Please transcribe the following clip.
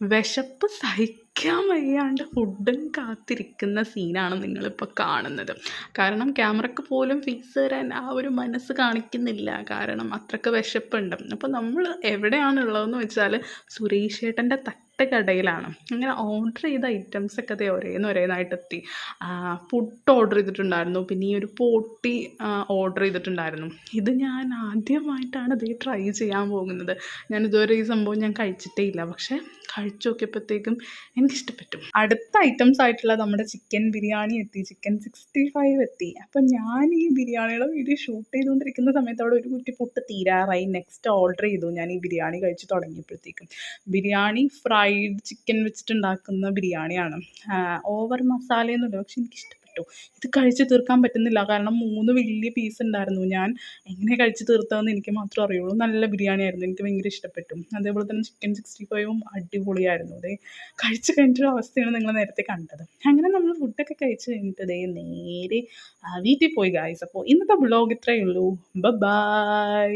വിശപ്പ് സഹിക്കാൻ വയ്യാണ്ട് ഫുഡും കാത്തിരിക്കുന്ന സീനാണ് നിങ്ങളിപ്പോൾ കാണുന്നത്. കാരണം ക്യാമറയ്ക്ക് പോലും ഫേസ് തരാൻ ആ ഒരു മനസ്സ് കാണിക്കുന്നില്ല. കാരണം അത്രയ്ക്ക് വിശപ്പുണ്ട്. അപ്പോൾ നമ്മൾ എവിടെയാണുള്ളതെന്ന് വെച്ചാൽ സുരേഷ് ഏട്ടൻ്റെ തട്ടുകടയിലാണ്. അങ്ങനെ ഓർഡർ ചെയ്ത ഐറ്റംസൊക്കെ ദേ ഓരോന്നായിട്ട് എത്തി. പുട്ട് ഓർഡർ ചെയ്തിട്ടുണ്ടായിരുന്നു, പിന്നെ ഈ ഒരു പോട്ടി ഓർഡർ ചെയ്തിട്ടുണ്ടായിരുന്നു. ഇത് ഞാൻ ആദ്യമായിട്ടാണ് ഇത് ട്രൈ ചെയ്യാൻ പോകുന്നത്. ഞാൻ ഇതുവരെ ഈ സംഭവം ഞാൻ കഴിച്ചിട്ടേ ഇല്ല, പക്ഷേ കഴിച്ചു നോക്കിയപ്പോഴത്തേക്കും എനിക്കിഷ്ടപ്പെട്ടു. അടുത്ത ഐറ്റംസ് ആയിട്ടുള്ള നമ്മുടെ ചിക്കൻ ബിരിയാണി എത്തി, ചിക്കൻ 65 എത്തി. അപ്പം ഞാൻ ഈ ബിരിയാണിയുടെ വീഡിയോ ഷൂട്ട് ചെയ്തുകൊണ്ടിരിക്കുന്ന സമയത്ത് അവിടെ ഒരു കുറ്റി പുട്ട് തീരാറായി. നെക്സ്റ്റ് ഓർഡർ ചെയ്തു ഞാൻ ഈ ബിരിയാണി കഴിച്ച് തുടങ്ങിയപ്പോഴത്തേക്കും. ബിരിയാണി ഫ്രൈഡ് ചിക്കൻ വെച്ചിട്ടുണ്ടാക്കുന്ന ബിരിയാണിയാണ്. ഓവർ മസാലയൊന്നുമില്ല, പക്ഷെ എനിക്കിഷ്ടപ്പെട്ടു. ഇത് കഴിച്ച് തീർക്കാൻ പറ്റുന്നില്ല, കാരണം 3 വലിയ പീസ് ഉണ്ടായിരുന്നു. ഞാൻ എങ്ങനെ കഴിച്ച് തീർത്തതെന്ന് എനിക്ക് മാത്രമേ അറിയുള്ളൂ. നല്ല ബിരിയാണി ആയിരുന്നു, എനിക്ക് ഭയങ്കര ഇഷ്ടപ്പെട്ടു. അതേപോലെ തന്നെ ചിക്കൻ 65ഉം അടിപൊളിയായിരുന്നു. അതേ കഴിച്ച് കഴിഞ്ഞിട്ടൊരു അവസ്ഥയാണ് നിങ്ങൾ നേരത്തെ കണ്ടത്. അങ്ങനെ നമ്മൾ ഫുഡൊക്കെ കഴിച്ച് കഴിഞ്ഞിട്ട് നേരെ വീട്ടിൽ പോയി ഗായ്സ്. അപ്പോൾ ഇന്നത്തെ വ്ളോഗ് ഇത്രയേ ഉള്ളൂ. ബൈ.